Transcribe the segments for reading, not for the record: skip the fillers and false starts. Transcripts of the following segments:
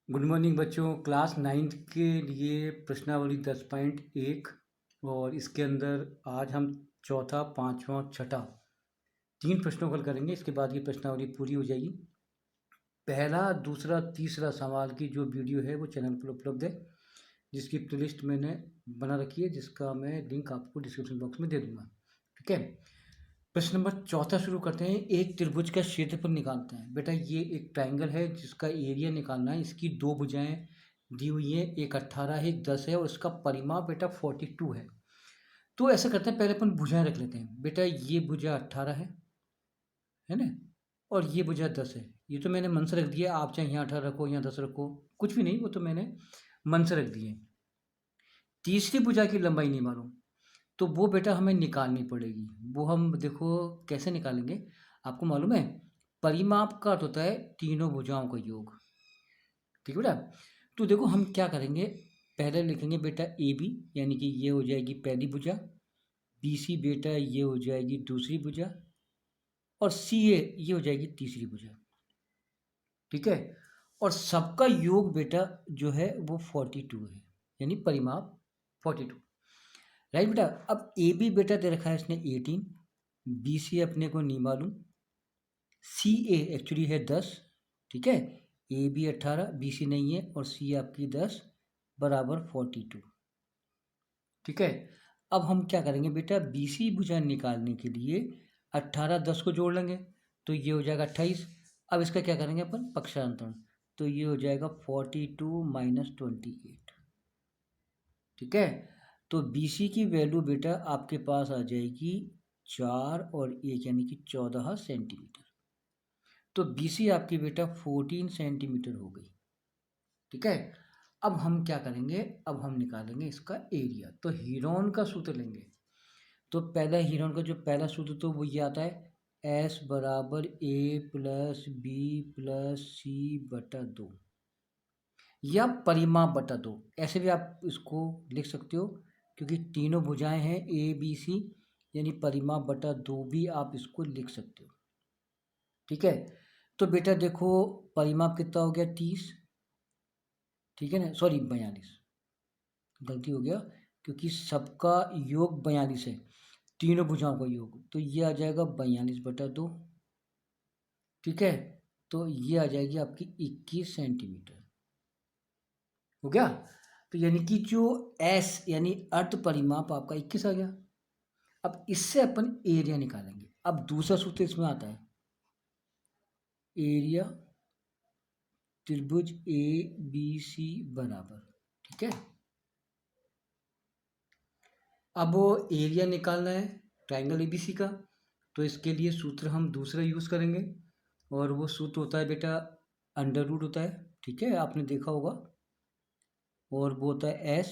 Good morning बच्चों। Class 9th के लिए प्रश्नावली 10.1 और इसके अंदर आज हम चौथा, पांचवा, छठा 3 प्रश्नों को हल करेंगे। इसके बाद ये प्रश्नावली पूरी हो जाएगी। पहला, दूसरा, तीसरा सवाल की जो वीडियो है वो चैनल पर उपलब्ध है, जिसकी प्लेलिस्ट मैंने बना रखी है, जिसका मैं लिंक आपको डिस्क्रिप्शन बॉक्स में दे दूंगा। ठीक है, प्रश्न नंबर चौथा शुरू करते हैं। एक त्रिभुज का क्षेत्रफल निकालते हैं। बेटा ये एक ट्राइंगल है जिसका एरिया निकालना है। इसकी दो भुजाएं दी हुई हैं, एक 18 है, एक 10 है और इसका परिमाप बेटा 42 है। तो ऐसा करते हैं, पहले अपन भुजाएं रख लेते हैं। बेटा ये भुजा 18 है ना, और ये भुजा 10 है। ये तो मैंने मन से रख दिया, आप चाहे यहाँ 18 रखो यहाँ 10 रखो, कुछ भी नहीं, वो तो मैंने मन से रख दिए। तीसरी भुजा की लंबाई नहीं मालूम, तो वो बेटा हमें निकालनी पड़ेगी। वो हम देखो कैसे निकालेंगे। आपको मालूम है, परिमाप का अर्थ होता है तीनों भुजाओं का योग। ठीक है बेटा, तो देखो हम क्या करेंगे, पहले लिखेंगे बेटा ए बी, यानी कि ये हो जाएगी पहली भुजा। बी सी बेटा ये हो जाएगी दूसरी भुजा, और सी ए ये हो जाएगी तीसरी भुजा। ठीक है, और सबका योग बेटा जो है वो 42 है, यानी परिमाप 42। राइट बेटा। अब ए बी बेटा दे रखा है इसने 18, बी सी अपने को नहीं मालूम, सी ए एक्चुअली है 10। ठीक है, ए बी 18, बी सी नहीं है, और सी आपकी 10 बराबर 42। ठीक है, अब हम क्या करेंगे बेटा, बी सी भुजा निकालने के लिए 18 10 को जोड़ लेंगे तो ये हो जाएगा 28। अब इसका क्या करेंगे अपन, पक्षांतरण, तो ये हो जाएगा 42 माइनस 28। ठीक है, तो बी सी की वैल्यू बेटा आपके पास आ जाएगी 4 और 1 यानी कि 14 सेंटीमीटर। तो बी सी आपकी बेटा 14 सेंटीमीटर हो गई। ठीक है, अब हम क्या करेंगे, अब हम निकालेंगे इसका एरिया। तो हीरोन का सूत्र लेंगे। तो पहला हीरोन का जो पहला सूत्र तो वो ये आता है, एस बराबर ए प्लस बी प्लस सी बटा 2, या परिमाप बटा 2, ऐसे भी आप इसको लिख सकते हो, क्योंकि तीनों भुजाएं हैं ए बी सी, यानी परिमाप बटा 2 भी आप इसको लिख सकते हो। ठीक है, तो बेटा देखो परिमाप कितना हो गया 30। ठीक है ना, सॉरी 42, गलती हो गया, क्योंकि सबका योग 42 है, तीनों भुजाओं का योग, तो ये आ जाएगा 42 बटा 2। ठीक है, तो ये आ जाएगी आपकी 21 सेंटीमीटर। हो गया, तो यानी कि जो एस यानी अर्ध परिमाप आपका 21 आ गया। अब इससे अपन एरिया निकालेंगे। अब दूसरा सूत्र इसमें आता है, एरिया त्रिभुज ए बी सी बराबर। ठीक है, अब वो एरिया निकालना है ट्राइंगल एबीसी का, तो इसके लिए सूत्र हम दूसरा यूज़ करेंगे, और वो सूत्र होता है बेटा अंडर रूट होता है। ठीक है, आपने देखा होगा, और वो होता है एस,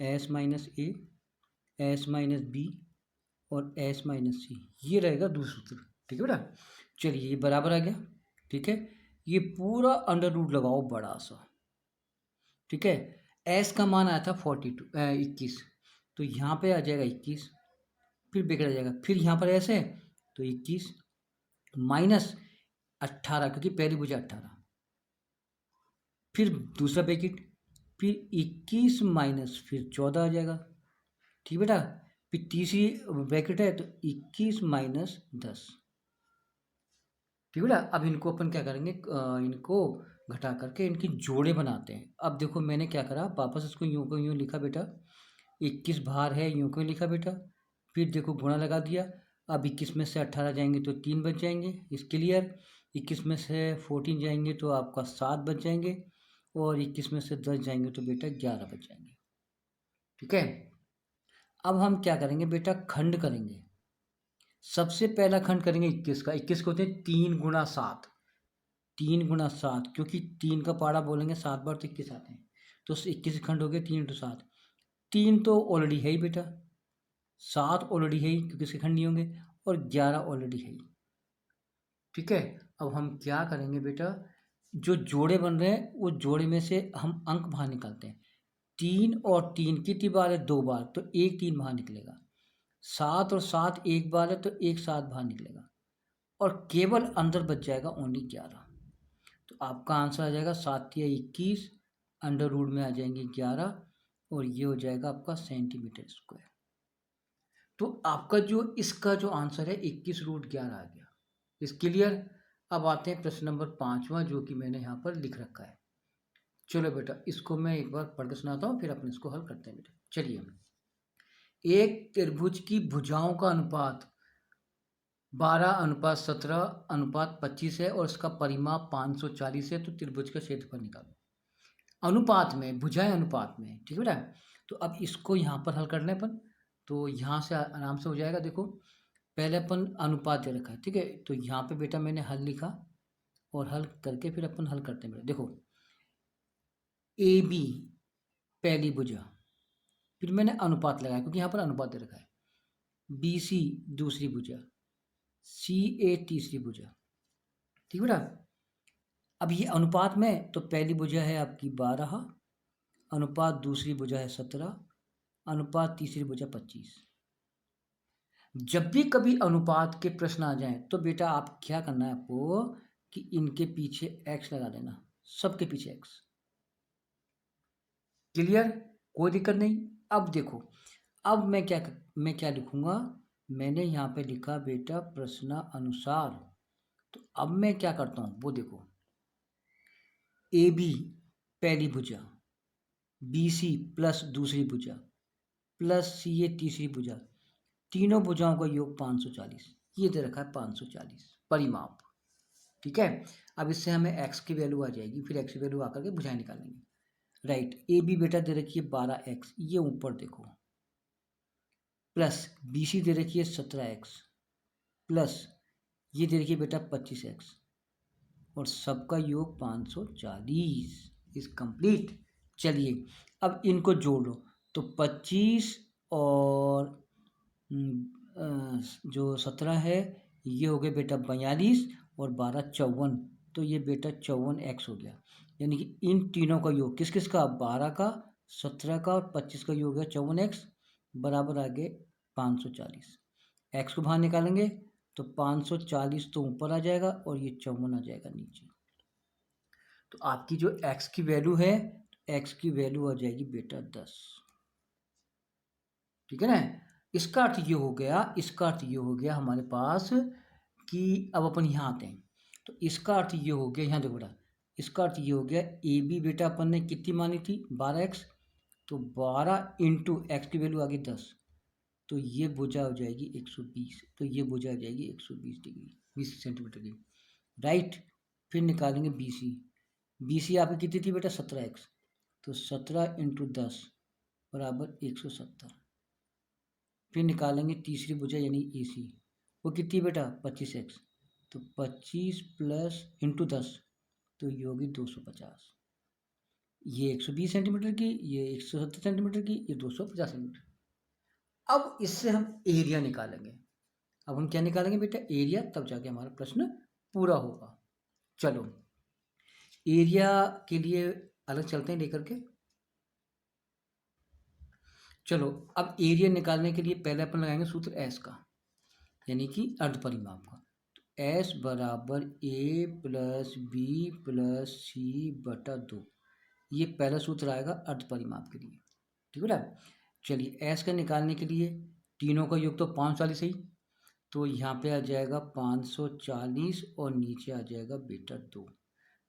एस माइनस ए, एस माइनस बी और एस माइनस सी, ये रहेगा दूसरा सूत्र। ठीक है बेटा, चलिए ये बराबर आ गया। ठीक है, ये पूरा अंडर रूट लगाओ बड़ा सा। ठीक है, एस का मान आया था 42 21, तो यहाँ पे आ जाएगा 21, फिर बिगड़ जाएगा, फिर यहाँ पर ऐसे तो 21 माइनस 18, क्योंकि पहली भुजा 18, फिर दूसरा ब्रैकेट, फिर 21 माइनस फिर 14 आ जाएगा। ठीक बेटा, फिर तीसरी ब्रैकेट है तो 21 माइनस 10। ठीक बेटा, अब इनको अपन क्या करेंगे, इनको घटा करके इनकी जोड़े बनाते हैं। अब देखो मैंने क्या करा, वापस इसको यूं को यूं लिखा बेटा, 21 बाहर है यूं को लिखा बेटा, फिर देखो गुणा लगा दिया। अब 21 में से 18 जाएंगे तो 3 बच जाएंगे, इस क्लियर। 21 में से 14 जाएंगे तो आपका 7 बच जाएंगे, और 21 में से 10 जाएंगे तो बेटा 11 बच जाएंगे। ठीक है, अब हम क्या करेंगे बेटा, खंड करेंगे। सबसे पहला खंड करेंगे 21 का। 21 को होते हैं 3 गुणा 7, 3 गुणा 7, क्योंकि 3 का पारा बोलेंगे 7 बार तो 21 आते हैं, तो 21 खंड हो गए 3 इंटू 7। 3 तो ऑलरेडी है ही बेटा, 7 ऑलरेडी है ही क्योंकि इसके खंड नहीं होंगे, और 11 ऑलरेडी है ही। ठीक है, अब हम क्या करेंगे बेटा, जो जोड़े बन रहे हैं वो जोड़े में से हम अंक बाहर निकालते हैं। 3 और 3 कितनी बार है, 2 बार, तो एक 3 बाहर निकलेगा। 7 और 7 एक बार है तो एक 7 बाहर निकलेगा, और केवल अंदर बच जाएगा ओनली 11। तो आपका आंसर आ जाएगा 7 या 21, अंडर रूट में आ जाएंगे 11 और ये हो जाएगा आपका सेंटीमीटर स्क्वायर। तो आपका जो इसका जो आंसर है 21√11 आ गया। इस क्लियर। अब आते हैं प्रश्न नंबर 5वां, जो कि मैंने यहाँ पर लिख रखा है। चलो बेटा, इसको मैं एक बार पढ़ के सुनाता हूँ, फिर अपन इसको हल करते हैं बेटा। चलिए, एक त्रिभुज की भुजाओं का अनुपात 12:17:25 है और इसका परिमाप 540 है, तो त्रिभुज का क्षेत्रफल निकालो। अनुपात में, भुजाएं अनुपात में, ठीक है बेटा। तो अब इसको यहाँ पर हल करने पर, तो यहाँ से आराम से हो जाएगा। देखो, पहले अपन अनुपात दे रखा है, ठीक है, तो यहाँ पे बेटा मैंने हल लिखा और हल करके फिर अपन हल करते हैं बेटा। देखो, ए बी पहली भुजा, फिर मैंने अनुपात लगाया क्योंकि यहाँ पर अनुपात दे रखा है। बी सी दूसरी भुजा, सी ए तीसरी भुजा, ठीक बेटा। अब ये अनुपात में, तो पहली भुजा है आपकी 12, अनुपात दूसरी भुजा है 17, अनुपात तीसरी भुजा 25। जब भी कभी अनुपात के प्रश्न आ जाएं तो बेटा आप क्या करना है आपको कि इनके पीछे x लगा देना, सबके पीछे x। क्लियर, कोई दिक्कत नहीं। अब देखो, अब मैं क्या लिखूंगा, मैंने यहाँ पे लिखा बेटा प्रश्न अनुसार। तो अब मैं क्या करता हूँ वो देखो, ए बी पहली भुजा, बी सी प्लस दूसरी भुजा प्लस सी ए तीसरी भुजा, तीनों भुजाओं का योग 540, ये दे रखा है 540 परिमाप, ठीक है। अब इससे हमें x की वैल्यू आ जाएगी, फिर x की वैल्यू आकर के भुजाएं निकालेंगे। राइट, ए बी बेटा दे रखी है 12x, ये ऊपर देखो, प्लस बी सी दे रखी है 17x, प्लस ये दे रखी है बेटा 25x, और सबका योग 540 इज कंप्लीट। चलिए, अब इनको जोड़ लो, तो 25 और जो 17 है ये हो गए बेटा 42 और 12 54, तो ये बेटा 54x हो गया। यानी कि इन तीनों का योग किस किस का, 12 का, 17 का और 25 का योग है 54x, बराबर आ गए 540। x को बाहर निकालेंगे तो 540 तो ऊपर आ जाएगा और ये 54 आ जाएगा नीचे। तो आपकी जो x की वैल्यू है, x की वैल्यू आ जाएगी बेटा 10, ठीक है ना। इसका अर्थ ये हो गया, इसका अर्थ ये हो गया हमारे पास कि अब अपन यहाँ आते हैं, तो इसका अर्थ ये हो गया, यहाँ देखो बेटा, इसका अर्थ ये हो गया ए बी बेटा अपन ने कितनी मानी थी 12x, तो 12 इंटू एक्स की वैल्यू आ गई 10, तो ये भुजा हो जाएगी 120, तो ये भुजा हो जाएगी 120 डिग्री 20 सेंटीमीटर की। राइट, फिर निकालेंगे बी सी, बी सी आपकी कितनी थी बेटा 17x, तो 17 इंटू 10 बराबर 170। फिर निकालेंगे तीसरी भुजा यानी ए सी, वो कितनी बेटा 25x, तो 25 प्लस इंटू 10, तो ये होगी 250। ये 120 सेंटीमीटर की, ये 170 सेंटीमीटर की, ये 250 सेंटीमीटर। अब इससे हम एरिया निकालेंगे। अब हम क्या निकालेंगे बेटा, एरिया, तब जाके हमारा प्रश्न पूरा होगा। चलो, एरिया के लिए अलग चलते हैं लेकर के। चलो, अब एरिया निकालने के लिए पहले अपन लगाएंगे सूत्र एस का, यानी कि अर्ध परिमाप का। तो एस बराबर ए प्लस बी प्लस सी बटा 2, ये पहला सूत्र आएगा अर्ध परिमाप के लिए, ठीक है ना। चलिए, एस का निकालने के लिए तीनों का योग तो 540 ही, तो यहाँ पे आ जाएगा 540 और नीचे आ जाएगा बेटा 2,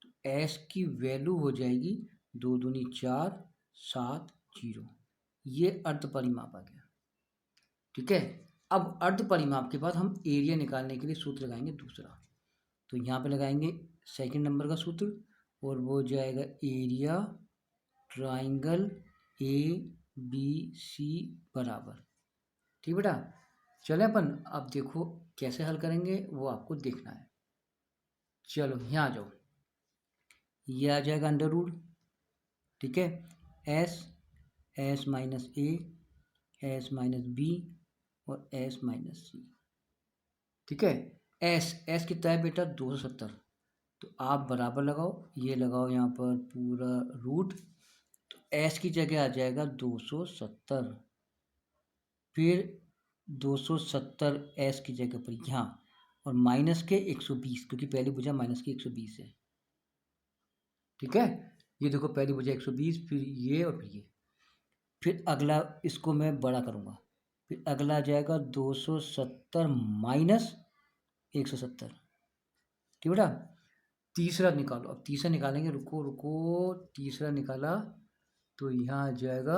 तो एस की वैल्यू हो जाएगी 2 दूनी 4 7 0, ये अर्ध परिमाप आ गया, ठीक है। अब अर्ध परिमाप के बाद हम एरिया निकालने के लिए सूत्र लगाएंगे दूसरा, तो यहाँ पे लगाएंगे सेकंड नंबर का सूत्र, और वो हो जाएगा area triangle A B C बराबर, ठीक बेटा। चले अपन, अब देखो कैसे हल करेंगे वो आपको देखना है। चलो यहाँ आ जाओ, ये आ जाएगा अंडर रूट, ठीक है, एस माइनस ए, एस माइनस बी और एस माइनस सी, ठीक है। एस कितना है बेटा 270, तो आप बराबर लगाओ, ये लगाओ यहाँ पर पूरा रूट, तो एस की जगह आ जाएगा 270, फिर 270 एस की जगह पर यहाँ, और माइनस के 120, क्योंकि पहली भुजा माइनस की 120 है, ठीक है, ये देखो पहली भुजा 120, फिर ये और फिर ये। फिर अगला इसको मैं बड़ा करूँगा, फिर अगला आ जाएगा 270 माइनस 170। ठीक बेटा, तीसरा निकालो। अब तीसरा निकालेंगे, रुको रुको, तीसरा निकाला तो यहाँ आ जाएगा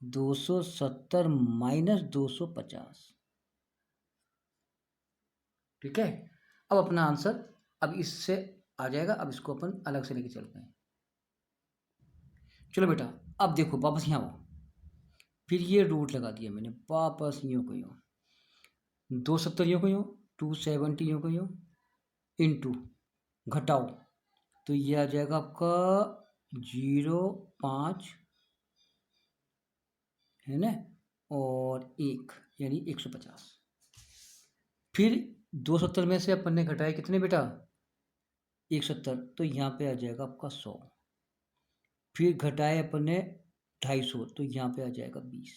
270 माइनस 250। ठीक है, अब अपना आंसर अब इससे आ जाएगा। अब इसको अपन अलग से लेके चलते हैं। चलो बेटा, अब देखो वापस यहाँ आओ, फिर ये रूट लगा दिया मैंने, वापस यूँ को यूँ, 270 यूँ को यूँ, 270 यूँ को यूँ, इंटू घटाओ तो ये आ जाएगा आपका 0.5 है ना, और 1 यानी 150। फिर 270 में से अपन ने घटाए कितने बेटा, 170, तो यहाँ पे आ जाएगा आपका 100। फिर घटाए अपन ने 250, तो यहाँ पे आ जाएगा 20।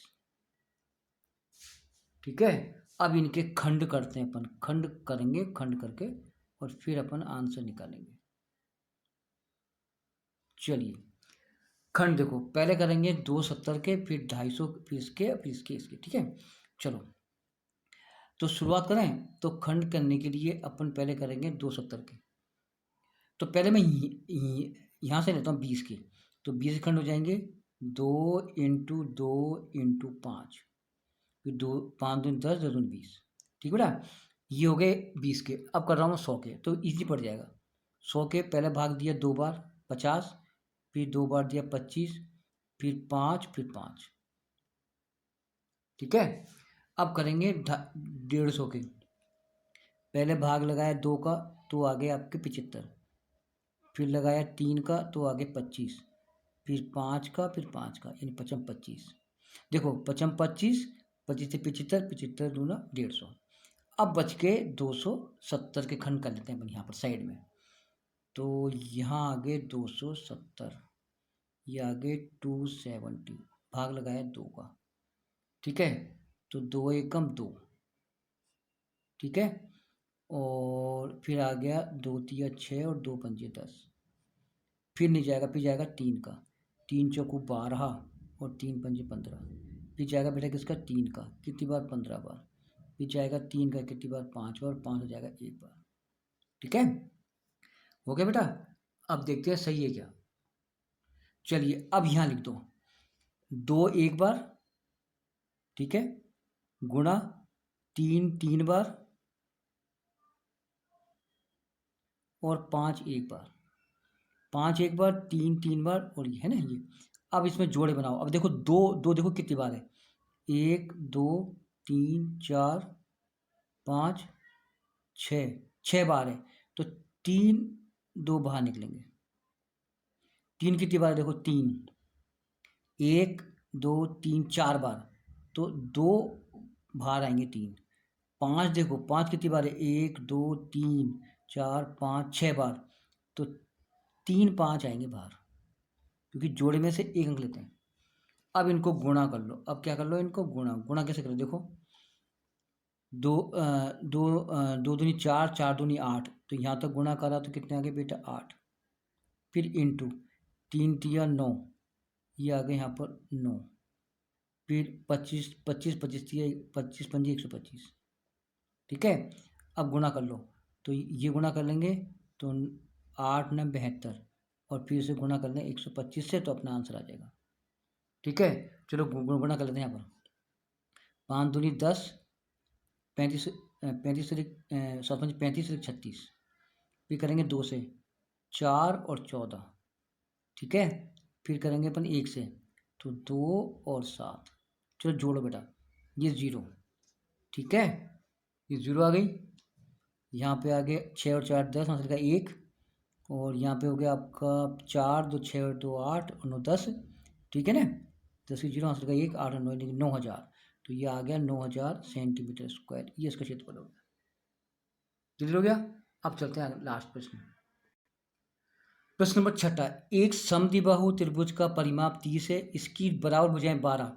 ठीक है, अब इनके खंड करते हैं अपन, खंड करेंगे, खंड करके और फिर अपन आंसर निकालेंगे। चलिए खंड देखो, पहले करेंगे 270 के, फिर 250, फिर इसके, फिर इसके, इसके। ठीक है, चलो तो शुरुआत करें। तो खंड करने के लिए अपन पहले करेंगे 270 के, तो पहले मैं यहाँ से लेता हूँ 20 के, तो 20 खंड हो जाएंगे 2 इंटू 2 इंटू 5, फिर 2 5 दूनी 10, 2 दूनी 20। ठीक बेटा, ये हो गए 20 के। अब कर रहा हूँ 100 के, तो इजी पड़ जाएगा। 100 के पहले भाग दिया 2 बार 50, फिर 2 बार दिया 25, फिर 5, फिर 5। ठीक है, अब करेंगे 150 के, पहले भाग लगाया 2 का, तो आ गए आपके 75, फिर लगाया 3 का, तो आगे 25, फिर 5 का, फिर 5 का, यानी 55 25। देखो 55 25, 25 से 75, 75 दूना 150। अब बच के 270 के खंड कर लेते हैं अपन यहाँ पर साइड में। तो यहाँ आगे 270, ये आगे 270, भाग लगाया 2 का। ठीक है, तो 2 एकम 2। ठीक है, और फिर आ गया 2 तिया 6 और 2 पंजे 10। फिर नहीं जाएगा, फिर जाएगा 3 का, 3 चौकू 12 और 3 पंजे 15। फिर जाएगा बेटा किसका, 3 का, कितनी बार, 15 बार। फिर जाएगा 3 का कितनी बार, 5 बार, 5 हो जाएगा 1 बार। ठीक है, हो गया बेटा। अब देखते हैं सही है क्या। चलिए अब यहाँ लिख दो 2 1 बार, ठीक है, गुणा 3 3 बार और 5 1 बार, 5 1 बार, 3 3 बार, और ये है ना ये। अब इसमें जोड़े बनाओ। अब देखो 2 2 देखो कितनी बार है, 1 2 3 4 5 6, 6 बार है, तो 3 2 बाहर निकलेंगे। 3 कितनी बार है, देखो 3, 1 2 3 4 बार, तो 2 बाहर आएंगे 3। 5 देखो 5 कितनी बार है, 1 2 3 4 5 6 बार, तो 3 5 आएंगे बाहर, क्योंकि जोड़े में से एक अंक लेते हैं। अब इनको गुणा कर लो। अब क्या कर लो, इनको गुणा। गुणा कैसे करो, देखो 2 2 दूनी 4, 4 दूनी 8, तो यहाँ तक गुणा करा तो कितने आ गए बेटा, 8। फिर इंटू 3 तिया 9, ये आ गए यहाँ पर 9। फिर 25 25 25 तिया 25 पंजी 125। ठीक है, अब गुणा कर लो, तो ये गुणा कर लेंगे तो 8 9 72, और फिर से गुणा कर लें 125 से, तो अपना आंसर आ जाएगा। ठीक है, चलो गुणा कर लेते हैं यहाँ पर। 5 दूनी 10, 35 35 से 7 35 से 36, फिर करेंगे 2 से 4 और 14। ठीक है, फिर करेंगे अपन 1 से, तो 2 और 7। चलो जोड़ो बेटा, ये 0। ठीक है, ये 0 आ गई। यहाँ पे आ गए 6 और 4 10, आंसर का 1, और यहाँ पे हो गया आपका 4 2 6 और 2 8 और 9 10। ठीक है ना, 10 की 0, आंसर का 1 8 और 9 9000, तो ये आ गया 9000 सेंटीमीटर स्क्वायर, ये इसका क्षेत्रफल हो गया। क्लियर हो गया। अब चलते हैं लास्ट प्रश्न। प्रश्न नंबर 6, एक समद्विबाहु त्रिभुज का परिमाप 30 है, इसकी बराबर भुजाएं 12,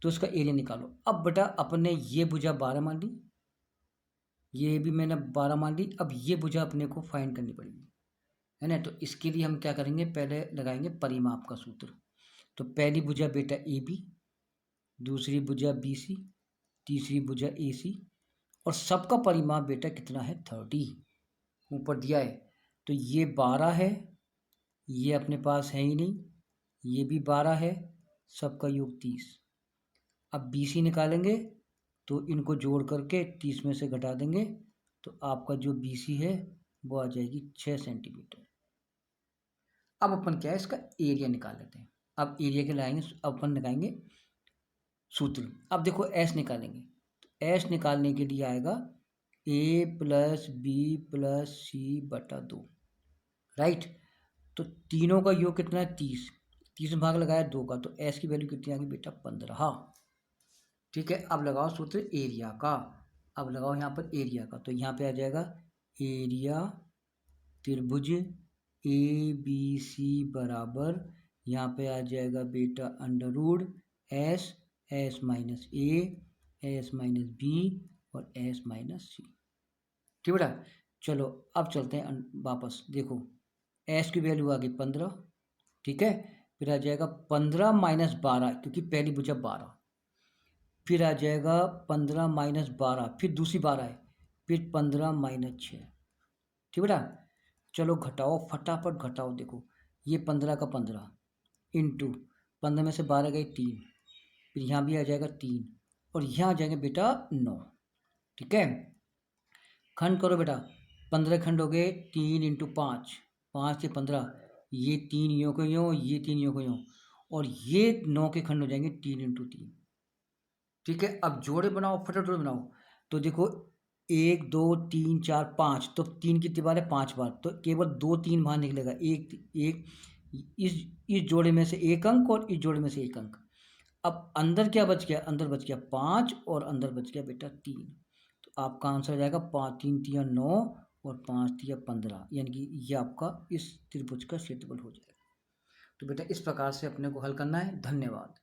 तो इसका एरिया निकालो। अब बेटा अपन ने ये भुजा 12 मान ली, ये भी मैंने 12 मान ली। अब ये भुजा अपने को फाइंड करनी पड़ेगी। है ना। तो इसके लिए हम क्या करेंगे, पहले लगाएंगे परिमाप का सूत्र। तो पहली भुजा बेटा AB, दूसरी भुजा BC, तीसरी भुजा AC, और सबका परिमाप बेटा कितना है 30 ऊपर दिया है। तो ये 12 है, ये अपने पास है ही नहीं, ये भी 12 है, सबका योग 30। अब BC निकालेंगे तो इनको जोड़ करके 30 में से घटा देंगे, तो आपका जो BC है वो आ जाएगी 6 सेंटीमीटर। अब अपन क्या है, इसका एरिया निकाल लेते हैं। अब एरिया के लाएंगे, अपन लगाएंगे सूत्र। अब देखो S निकालेंगे, तो S निकालने के लिए आएगा A + B + C बटा 2, राइट। तो तीनों का योग कितना है 30, 30 में भाग लगाया 2 का, तो S की वैल्यू कितनी आ गई बेटा 15। ठीक है, अब लगाओ सूत्र एरिया का। अब लगाओ यहाँ पर एरिया का, तो यहाँ पे आ जाएगा एरिया त्रिभुज ABC बराबर, यहाँ पे आ जाएगा बेटा √ S, S - A, S - B और S - C। ठीक बेटा, चलो अब चलते हैं वापस। देखो S की वैल्यू आ गई 15, ठीक है। फिर आ जाएगा 15 - 12, क्योंकि पहली भुजा 12, फिर आ जाएगा 15 - 12, फिर दूसरी 12 है, फिर 15 - 6। ठीक बेटा, चलो घटाओ, फटाफट घटाओ। देखो ये 15 का 15 इंटू 15 में से 12 गए 3, फिर यहाँ भी आ जाएगा 3, और यहाँ आ जाएंगे बेटा 9। ठीक है, खंड करो बेटा, 15 खंड हो गए, 3 × 5, 5 से 15, ये 3 यों को यों, ये 3 यों को यों, और ये 9 के खंड हो जाएंगे 3 × 3। ठीक है, अब जोड़े बनाओ, फटाफट जोड़े बनाओ। तो देखो 1 2 3 4 5, तो 3 कितनी बार है 5 बार, तो केवल 2 3 बाहर निकलेगा, एक इस जोड़े में से 1 अंक और इस जोड़े में से 1 अंक। अब अंदर क्या बच गया, अंदर बच गया 5 और अंदर बच गया बेटा 3। तो आपका आंसर हो जाएगा 5 × 3 = 9 और 5 × 3 = 15, यानी कि ये आपका इस त्रिभुज का क्षेत्रफल हो जाएगा। तो बेटा इस प्रकार से अपने को हल करना है। धन्यवाद।